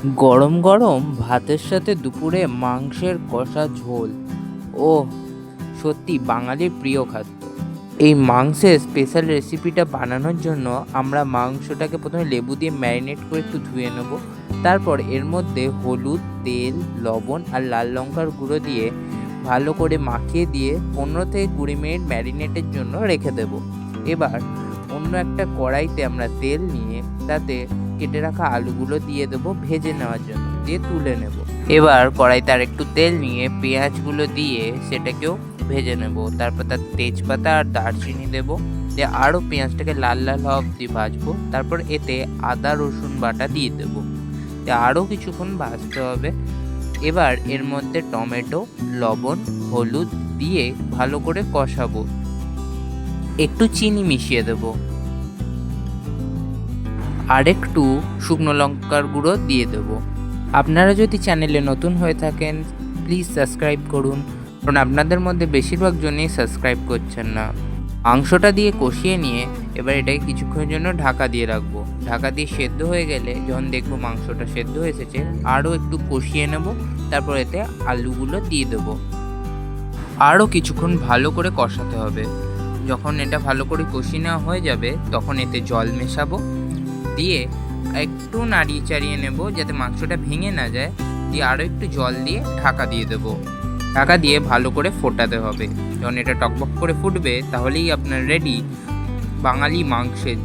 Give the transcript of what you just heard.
গরম গরম ভাতের সাথে দুপুরে মাংসের কষা ঝোল। ওহ, সত্যি বাঙালির প্রিয় খাদ্য। এই মাংসের স্পেশাল রেসিপিটা বানানোর জন্য আমরা মাংসটাকে প্রথমে লেবু দিয়ে ম্যারিনেট করে একটু ধুয়ে নেব। তারপর এর মধ্যে হলুদ, তেল, লবণ আর লাল লঙ্কার গুঁড়ো দিয়ে ভালো করে মাখিয়ে দিয়ে 15 থেকে 20 মিনিট ম্যারিনেটের জন্য রেখে দেব। এবার অন্য একটা কড়াইতে আমরা তেল নিয়ে তাতে কেটে রাখা আলুগুলো দিয়ে দেবো ভেজে নেওয়ার জন্য, দিয়ে তুলে নেব। এবার কড়াইতে আর একটু তেল নিয়ে পেঁয়াজগুলো দিয়ে সেটাকেও ভেজে নেব। তারপর তার তেজপাতা আর দারচিনি দেবো, দিয়ে আরও পেঁয়াজটাকে লাল লাল হওয়া অবধি ভাজবো। তারপর এতে আদা রসুন বাটা দিয়ে দেবো, দিয়ে আরও কিছুক্ষণ ভাজতে হবে। এবার এর মধ্যে টমেটো, লবণ, হলুদ দিয়ে ভালো করে কষাবো। একটু চিনি মিশিয়ে দেবো, আর একটু শুকনো লঙ্কার গুঁড়ো দিয়ে দেবো। আপনারা যদি চ্যানেলে নতুন হয়ে থাকেন প্লিজ সাবস্ক্রাইব করুন, কারণ আপনাদের মধ্যে বেশিরভাগ জনই সাবস্ক্রাইব করছেন না। মাংসটা দিয়ে কষিয়ে নিয়ে এবার এটাকে কিছুক্ষণের জন্য ঢাকা দিয়ে রাখবো। ঢাকা দিয়ে সেদ্ধ হয়ে গেলে যখন দেখবো মাংসটা সেদ্ধ হয়ে এসেছে, আরও একটু কষিয়ে নেব। তারপর এতে আলুগুলো দিয়ে দেবো, আরও কিছুক্ষণ ভালো করে কষাতে হবে। যখন এটা ভালো করে কষিয়ে নেওয়া হয়ে যাবে তখন এতে জল মেশাবো, দিয়ে একটু নাড়িয়ে চাড়িয়ে নেব যাতে মাংসটা ভেঙে না যায়। দিয়ে আরও একটু জল দিয়ে ঢাকা দিয়ে দেবো। ঢাকা দিয়ে ভালো করে ফোটাতে হবে। যখন এটা টকবক করে ফুটবে তাহলেই আপনার রেডি বাঙালি মাংসের